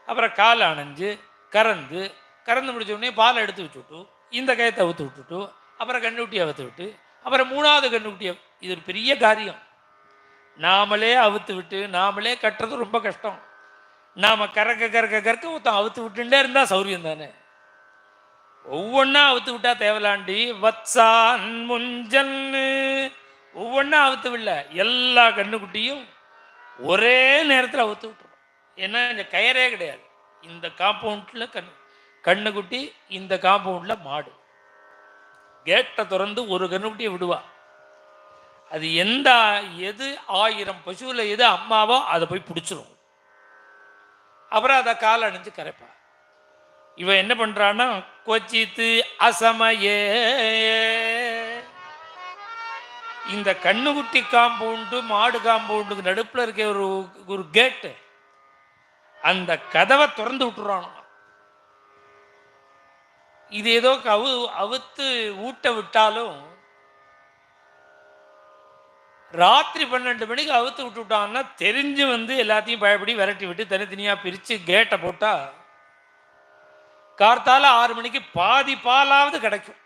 அப்புறம் காலை அணைஞ்சு கறந்து முடிச்ச உடனே பாலை எடுத்து வச்சுட்டு இந்த கயத்தை அவுத்து விட்டுட்டு அப்புறம் கண்ணுக்குட்டி அவுத்து விட்டு அப்புறம் மூணாவது கண்ணுக்குட்டி. இது ஒரு பெரிய காரியம். நாமளே அவுத்து விட்டு நாமளே கட்டுறது ரொம்ப கஷ்டம். நாம் கறக்க கறக்க கறக்க ஒருத்தன் அவுத்து விட்டுட்டே இருந்தால் சௌரியம் தானே. ஒவ்வொன்றா அவுத்து விட்டா தேவலாண்டி வத்சான் முஞ்சன்னு ஒவ்வொன்றா அவுத்து விடல, எல்லா கண்ணுக்குட்டியும் ஒரே நேரத்தில் அவுத்து விட்டுரும். ஏன்னா இந்த கயரே கிடையாது. இந்த காம்பவுண்டில் கண்ணுக்குட்டி, இந்த காம்பவுண்டில் மாடு. கேட்டை திறந்து ஒரு கண்ணுக்குட்டியை விடுவா. அது எது 1000 பசுவில் எது அம்மாவோ அதை போய் பிடிச்சிரும். அப்புறம் அதை கால் அணிஞ்சு கரைப்பா. இவன் என்ன பண்றான்னா கொச்சித்து அசமயே இந்த கண்ணுக்குட்டி காம்பவுண்டு மாடு காம்பவுண்டுக்கு நடுப்புல இருக்க ஒரு கேட்டு, அந்த கதவை திறந்து விட்டுறான். இது ஏதோ அவுத்து ஊட்ட விட்டாலும் ராத்திரி 12 மணிக்கு அவுத்து விட்டுட்டான்னா தெரிஞ்சு எல்லாத்தையும் பயப்படி விரட்டி விட்டு தனித்தனியாக பிரித்து கேட்டை போட்டால் கார்த்தால 6 மணிக்கு பாதி பாலாவது கிடைக்கும்.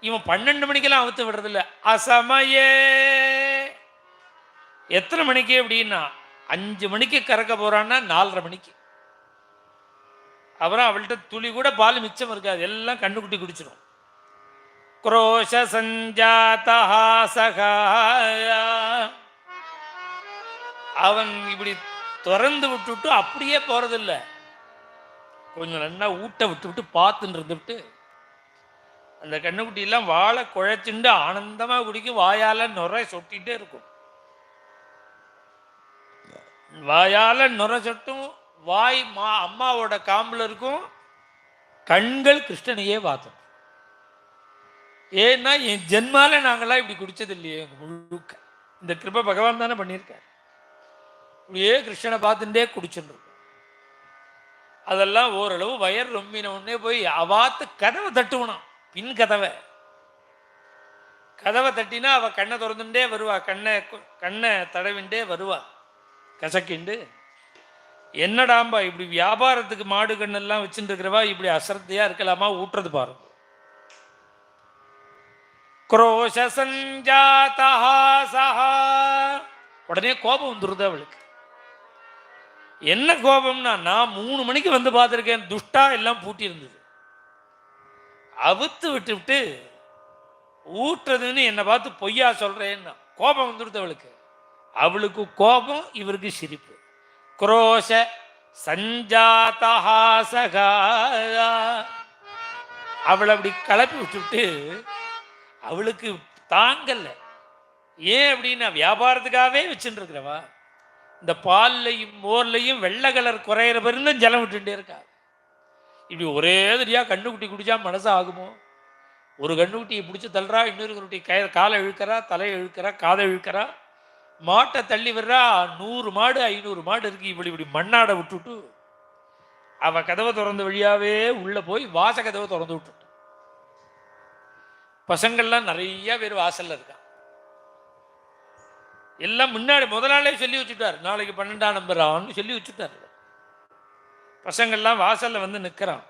இவன் 12 மணிக்கெல்லாம் அவுத்து விடுறதில்ல. அசமயே எத்தனை மணிக்கு அப்படின்னா 5 மணிக்கு கறக்க போறான்னா 4:30 மணிக்கு. அப்புறம் அவள்கிட்ட துளி கூட பால் மிச்சம் இருக்காது, எல்லாம் கண்ணுக்குட்டி குடிச்சிடும். குரோஷ சஞ்சாதா சகாயா அவன் இப்படி திறந்து விட்டுவிட்டு அப்படியே போறதில்லை. கொஞ்சம் நல்லா ஊட்ட விட்டு பார்த்துன்னு இருந்துவிட்டு அந்த கண்ணுக்குட்டியெல்லாம் வாழை குழைச்சுண்டு ஆனந்தமாக குடிக்கும். வாயால் நுரை சொட்டிகிட்டே இருக்கும். வாயால் நுரை சொட்டும். வாய் அம்மாவோட காம்பில் இருக்கும். கண்கள் கிருஷ்ணனையே பார்த்தோம். ஏன்னா என் ஜென்மால நாங்களாம் இப்படி குடிச்சது இல்லையே. முழுக்க இந்த கிருபை பகவான் தானே பண்ணியிருக்கார். இப்படியே கிருஷ்ணனை பார்த்துட்டே குடிச்சுருக்கும். அதெல்லாம் ஓரளவு வயர் ரொம்பின உடனே போய் அவாத்து கதவை தட்டுவணும். பின் கதவை தட்டினா அவள் கண்ணை திறந்துட்டே வருவா. கண்ணை தடவிண்டே வருவா. கசக்கிண்டு என்னடாம்பா இப்படி வியாபாரத்துக்கு மாடு கண்ணெல்லாம் வச்சுட்டு இருக்கிறவா இப்படி அசரத்தையா இருக்கலாமா, ஊட்டுறது பாருங்க. குரோஷ சஞ்சாதா சஹா உடனே கோபம் வந்துருது அவளுக்கு. என்ன கோபம்னா, நான் 3 மணிக்கு வந்து பார்த்துருக்கேன், துஷ்டா எல்லாம் பூட்டி இருந்தது. அவுத்து விட்டு ஊட்டுறதுன்னு என்னை பார்த்து பொய்யா சொல்றேன்னா கோபம் வந்துடுது அவளுக்கு. அவளுக்கு கோபம், இவருக்கு சிரிப்பு. குரோஷ சஞ்சாதா சகா அவளை அப்படி கிளப்பி விட்டுவிட்டு அவளுக்கு தாங்கல. ஏன் அப்படின்னா வியாபாரத்துக்காகவே வச்சுட்டு இருக்கிறவா. இந்த பால்லையும் மோர்லையும் வெள்ளை கலர் குறையிற பிறகு ஜலம் விட்டுட்டே இருக்கா. இப்படி ஒரே தெரியா கண்ணுக்குட்டி குடிச்சா மனசு ஆகுமோ? ஒரு கண்ணுக்குட்டியை பிடிச்சி தள்ளுறா, இன்னொரு கண்ணுக்குட்டி காலை இழுக்கிறா, தலையை இழுக்கிறா, காதை இழுக்கிறா, மாட்டை தள்ளி விடுறா. 100 மாடு 500 மாடு இருக்கு. இப்படி மண்ணாடை விட்டுட்டு அவ கதவை திறந்த வழியாவே உள்ள போய் வாச கதவை திறந்து விட்டு. பசங்கள்லாம் நிறைய பேர் வாசல்ல இருக்கான். எல்லாம் முன்னாடி முதலாளே சொல்லி வச்சுட்டார், நாளைக்கு 12ஆம் நம்பர் ஆன்னு சொல்லி வச்சுட்டார். பசங்கள்லாம் வாசல்ல வந்து நிற்கிறான்.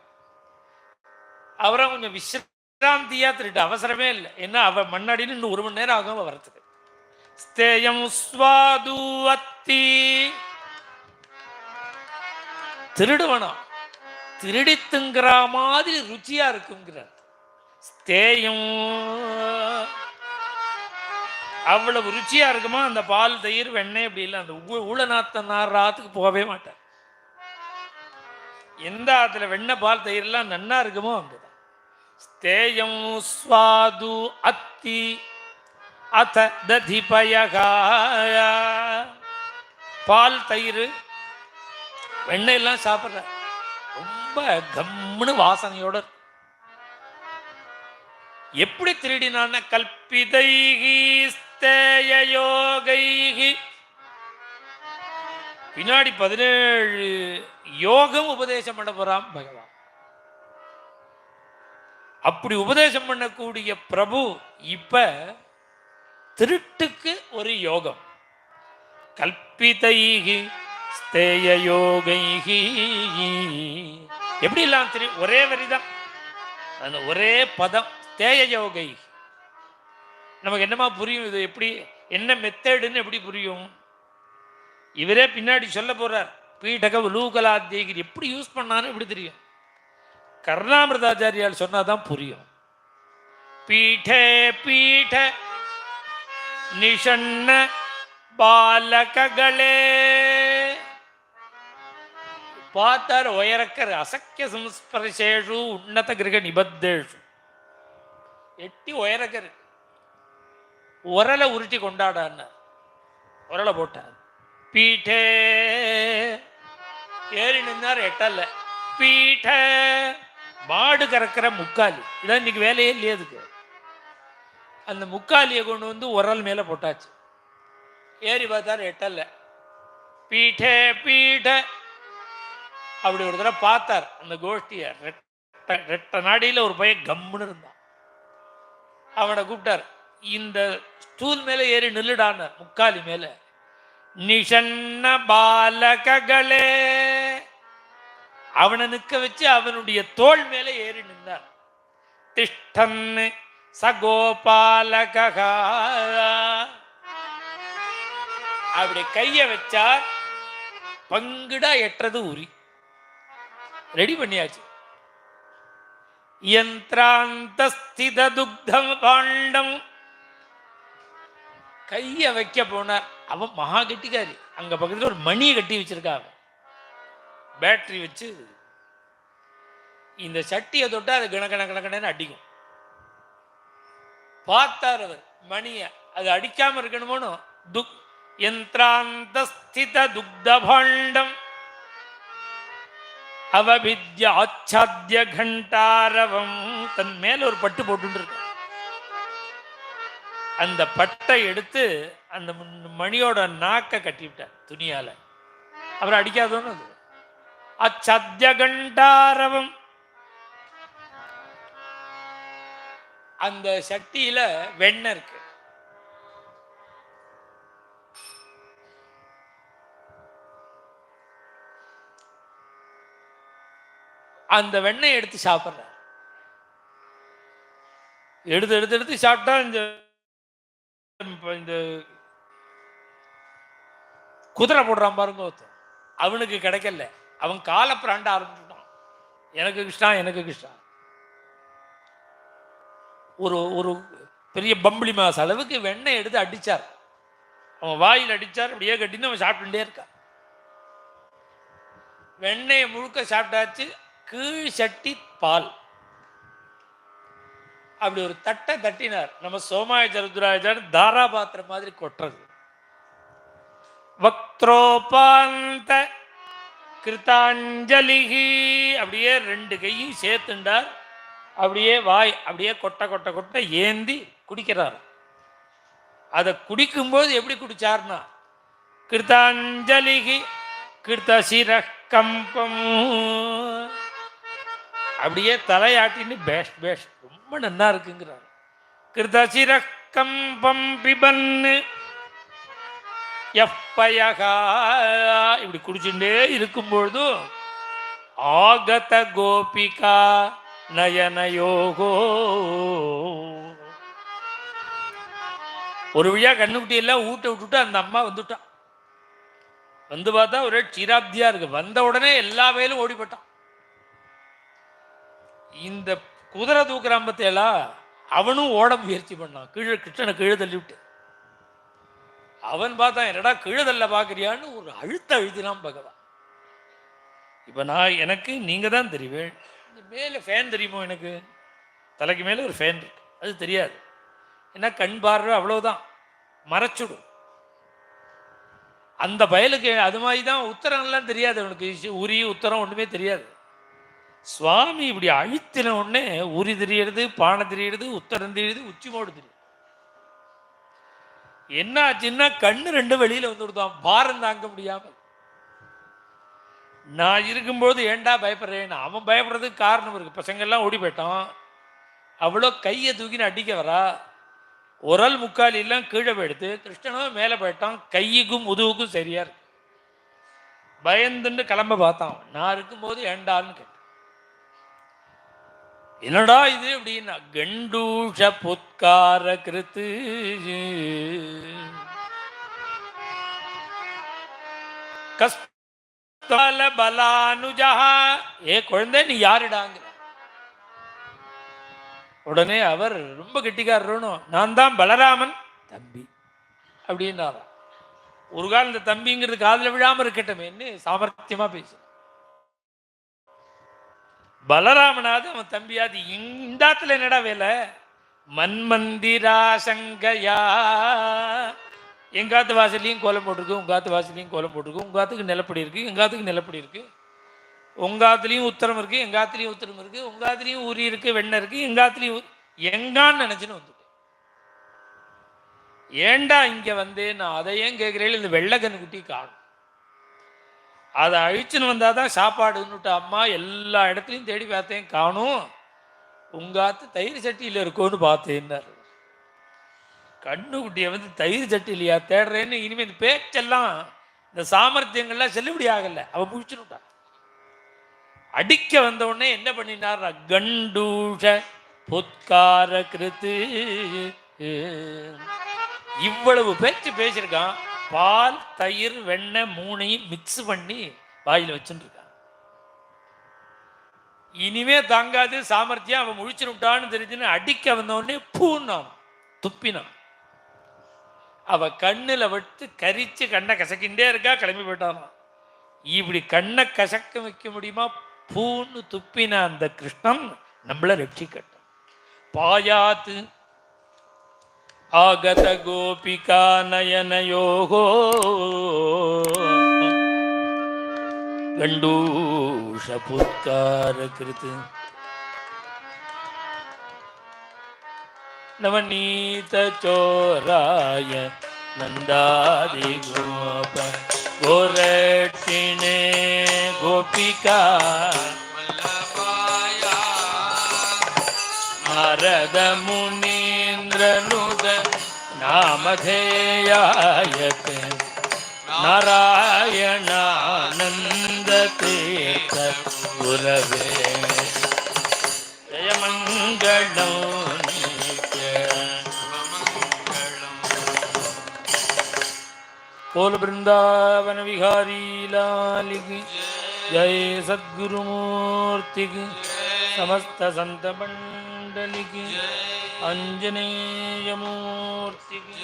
அவரும் கொஞ்சம் விசிராந்தியா திருட்டு, அவசரமே இல்லை. ஏன்னா அவ முன்னாடின்னு இன்னும் 1 மணி நேரம் ஆகும் வரத்துக்கு. ஸ்தேயம் ஸ்வாது அத்தி திருடுவனா, திருடித்துங்கிற மாதிரி ருச்சியா இருக்குங்கிறார். ஸ்தேயம் அவ்வளவு ருச்சியா இருக்குமா அந்த பால், தயிர், வெண்ணெய். அப்படி இல்லை, அந்த ஊழநாத்த நாராத்துக்கு போகவே மாட்டார். எந்த ஆத்துல வெண்ணெய் பால் தயிர்லாம் நன்னா இருக்குமோ அங்குதான். ஸ்தேயம் ஸ்வாது அத்தி அத ததிபயகாய பால் தயிர் வெண்ணெயெல்லாம் சாப்பிட்ற ரொம்ப கம்முன்னு வாசனையோட. எப்படி திருடினான கல்பிதைகி ஸ்தேயோகைகி பின்னாடி 17 யோகம் உபதேசம் பண்ண போறான் பகவான். அப்படி உபதேசம் பண்ணக்கூடிய பிரபு இப்ப திருட்டுக்கு ஒரு யோகம். கல்பிதைகி ஸ்தேய யோகைகி எப்படி எல்லாம் ஒரே வரிதான். அந்த ஒரே பதம் தேய யோகை. நமக்கு என்னமா புரியும்? இது எப்படி, என்ன மெத்தேடுன்னு எப்படி புரியும்? இவரே பின்னாடி சொல்ல போறார். பீடக லூகலாத்தியகிரி எப்படி யூஸ் பண்ணான்னு எப்படி தெரியும்? கர்ணாமிரதாச்சாரியால் சொன்னாதான் புரியும். பீடே பீட நிஷன்ன பாலககளே. பார்த்தார் உயரக்கர் அசக்கிய சம்ஸ்பர்சேஷு உன்னத கிரக நிபத்தேஷு. எட்டி உயரக்கர் உரலை உருட்டி கொண்டாடான்னு உரலை போட்டார். பீட்டே ஏறி நின்னார், எட்டல்ல. பீட்ட மாடு கறக்கிற முக்காலி, இதான் இன்னைக்கு வேலையே இல்லையே அதுக்கு. அந்த முக்காலியை கொண்டு வந்து உரல் மேலே போட்டாச்சு. ஏறி பார்த்தார், எட்டல்ல. பீட்டே பீட்ட அப்படி ஒரு தடவை பார்த்தார் அந்த கோஷ்டியை. ரெட்ட நாடியில் ஒரு பையன் கம்முன்னு இருந்தான். அவனை கூப்பிட்டார், இந்த ஸ்டூல் மேலே ஏறி நில்லுடான, முக்காலி மேலே. நிஷன்ன பாலககளே, அவனை நிற்க வச்சு அவனுடைய தோள் மேலே ஏறி நின்றார். திஷ்டன் சகோபாலக, அப்படி கைய வச்சார். பங்குடா எட்டது உரி ரெடி பண்ணியாச்சு. யந்திராந்தஸ்தித துக்தம் பாண்டம், கைய வைக்க போனார். அவன் மகா கட்டிக்காரி. அங்க பக்கத்துல ஒரு மணியை கட்டி வச்சிருக்காங்க, பேட்டரி வச்சு. இந்த சட்டியை தொட்டா அது கணக்கண கணக்கணன்னு அடிக்கும். பார்த்தார் அவர் மணிய, அது அடிக்காம இருக்கணுமோனு. யந்திராந்தஸ்தித துக்த பாண்டம் அவபித்ய ஆச்சாத்திய கண்டாரவம். தன் மேல ஒரு பட்டு போட்டு இருக்க. அந்த பட்டை எடுத்து அந்த மணியோட நாக்க கட்டிவிட்டார் துணியால. அப்புறம் அடிக்காதோன்னு அது. அச்சத்திய கண்டாரவம். அந்த சட்டியில வெண்ணெய் இருக்கு. அந்த வெண்ணெய் எடுத்து சாப்பிட்ற. எடுத்து எடுத்து எடுத்து சாப்பிட்டா இந்த குதிரை போடுறான் பாருங்க ஒருத்தன், அவனுக்கு கிடைக்கல. அவன் காலை பிராண்ட ஆரம்பிச்சுட்டான். எனக்கு கிருஷ்ணா, எனக்கு கிருஷ்ணா. ஒரு ஒரு பெரிய பம்பளி மாச அளவுக்கு வெண்ணெய் எடுத்து அடிச்சார். அவன் வாயில் அடிச்சார். அப்படியே கட்டின்னு அவன் சாப்பிட்டுட்டே இருக்கான். வெண்ணெயை முழுக்க சாப்பிட்டாச்சு. கீழ் சட்டி பால். அப்படி ஒரு தட்டை தட்டினார். நம்ம சோமாயச்சருத்ராஜான் தாராபாத்திரம் மாதிரி கொட்டுறது. வக்திரோபாந்த கிருத்தாஞ்சலிகி, அப்படியே ரெண்டு கையும் சேர்த்துண்டார். அப்படியே வாய் அப்படியே கொட்ட கொட்ட கொட்ட ஏந்தி குடிக்கிறார். அதை குடிக்கும்போது எப்படி குடிச்சார்னா, கிருத்தாஞ்சலிகி கிருத்தசிர கம்பம், அப்படியே தலையாட்டின்னு பேஷ் பேஷ் ரொம்ப நன்னா இருக்குங்கிறார். கிருதசிர கம்பம் பிபன்னு எப்பயகா, இப்படி குடிச்சுட்டே இருக்கும்பொழுது ஆகத கோபிகா நயனயோகோ, ஒரு வழியா கண்ணுக்குட்டி எல்லாம் ஊட்ட விட்டுட்டு அந்த அம்மா வந்துட்டான். வந்து பார்த்தா ஒரே க்ஷீராப்தியா இருக்கு. வந்த உடனே எல்லா வயலும் ஓடிப்பட்டான். இந்த குதிரை தூக்குறான் பத்தியெல்லாம், அவனும் ஓட முயற்சி பண்ணான். கீழே கிருஷ்ணனை கீழே தள்ளிவிட்டு. அவன் பார்த்தான், என்னடா கீழே தள்ள பார்க்குறியான்னு ஒரு அழுத்த அழுத்தினான் பகவான். இப்போ நான் எனக்கு நீங்கள் தான் தெரிவேன். இந்த மேலே ஃபேன் தெரியுமோ? எனக்கு தலைக்கு மேலே ஒரு ஃபேன் இருக்கு, அது தெரியாது. ஏன்னா கண் பார்வை அவ்வளோதான், மறைச்சுடும். அந்த பயலுக்கு அது மாதிரி தான் உத்தரம்லாம் தெரியாது அவனுக்கு. உரி உத்தரம் ஒன்றுமே தெரியாது. சுவாமி இப்படி அழுத்தின உடனே உரி தெரியறது, பானை தெரியறது, உத்தரம் தெரியுது, உச்சி மோடு தெரியுது. என்ன ஆச்சுன்னா கண்ணு ரெண்டு வெளியில வந்து விடுதான், பாரம் தாங்க முடியாமல். நான் இருக்கும்போது ஏண்டா பயப்படுறேன்னு. அவன் பயப்படுறதுக்கு காரணம் இருக்கு. பசங்கள்லாம் ஓடி போயிட்டான். அவ்வளோ கையை தூக்கின்னு அடிக்க வரா. உரல் முக்காலி எல்லாம் கீழே போயிடுத்து. கிருஷ்ணனும் மேலே போயிட்டான். கையுக்கும் முதுகுக்கும் சரியா இருக்கு. பயந்துன்னு கிளம்ப பார்த்தான். நான் இருக்கும்போது ஏண்டான்னு கேட்டேன். என்னடா இது அப்படின்னா கண்டூஷ புத்கார கிருத்து கஸ்தல பலானுஜா. ஏ குழந்தை நீ யாருடாங்க? உடனே அவர் ரொம்ப கெட்டிக்காரரும், நான் தான் பலராமன் தம்பி அப்படின்னாராம். ஒரு காலம் இந்த தம்பிங்கிறது காதுல விழாம இருக்கட்டுமேன்னு சாமர்த்தியமா பேச, பலராமனாவது அவன் தம்பியாது. இந்தாத்துல என்னடா வேலை? மன்மந்திரா சங்கையா, எங்காத்து வாசல்லையும் கோலம் போட்டிருக்கு, உங்காத்து வாசல்லையும் கோலம் போட்டிருக்கு, உங்காத்துக்கு நிலப்படி இருக்கு, எங்காத்துக்கு நிலப்படி இருக்கு, உங்காத்துலேயும் உத்தரம் இருக்குது, எங்காத்துலேயும் உத்தரம் இருக்குது, உங்காத்துலேயும் உரி இருக்குது, வெண்ணெய் இருக்குது, எங்காத்துலேயும் எங்கான்னு நினச்சின்னு வந்துட்டேன். ஏண்டா இங்கே வந்து நான் அதை ஏன் கேட்குறேன், இந்த வெள்ளைக்கண்ணு குட்டி காணும், அதை அழிச்சுன்னு வந்தால் தான் சாப்பாடுன்னுட்டு அம்மா எல்லா இடத்துலையும் தேடி பார்த்தேன், காணும். உங்காத்து தயிர் சட்டியில் இருக்கோன்னு பார்த்தேன்னாரு. கண்ணுக்குட்டியை வந்து தயிர் சட்டிலையா தேடுறேன்னு இனிமேல் இந்த பேச்செல்லாம் இந்த சாமர்த்தியங்கள்லாம் செல்லுபடி ஆகலை. அவன் பிடிச்சுனுட்டான். அடிக்க வந்த உடனே என்ன பண்ணினார்? கண்டூஷ புத்கார கிருத்து. இவ்வளவு பேச்சு பேசியிருக்கான். பால் தயிர் வெண்ணெய் மூணையும் மிக்ஸ் பண்ணி வாயில் வச்சுட்டு இருக்கான். இனிமே தாங்காது சாமர்த்தியம், அவன் முழிச்சுட்டான்னு தெரிஞ்சுன்னு அடிக்க வந்த உடனே பூன்னான், துப்பினான். அவ கண்ணுல விட்டு கரிச்சு கண்ணை கசக்கின்றே இருக்கா. கிளம்பி போயிட்டான். இப்படி கண்ணை கசக்க வைக்க முடியுமா? பூன்னு துப்பின அந்த கிருஷ்ணன் நம்மளை ரட்சிக்கட்டும். பாயாத்து ஆகத கோபிகா நயனயோகோ கண்டூஷ புத்கார கிருத்து நவநீத சோராய நந்தாதி கோப கோரட்சிணே கோபிகா நாரத முனீந்திரனுத நாமதேயாயத் நாராயணானந்த தீர்த்த குரவே ஜெயமங்களம். बोल वृंदावन विहारी लाल की जय, सद्गुरु मूर्ति की, समस्त संत मंडली की, अंजनेय मूर्ति की।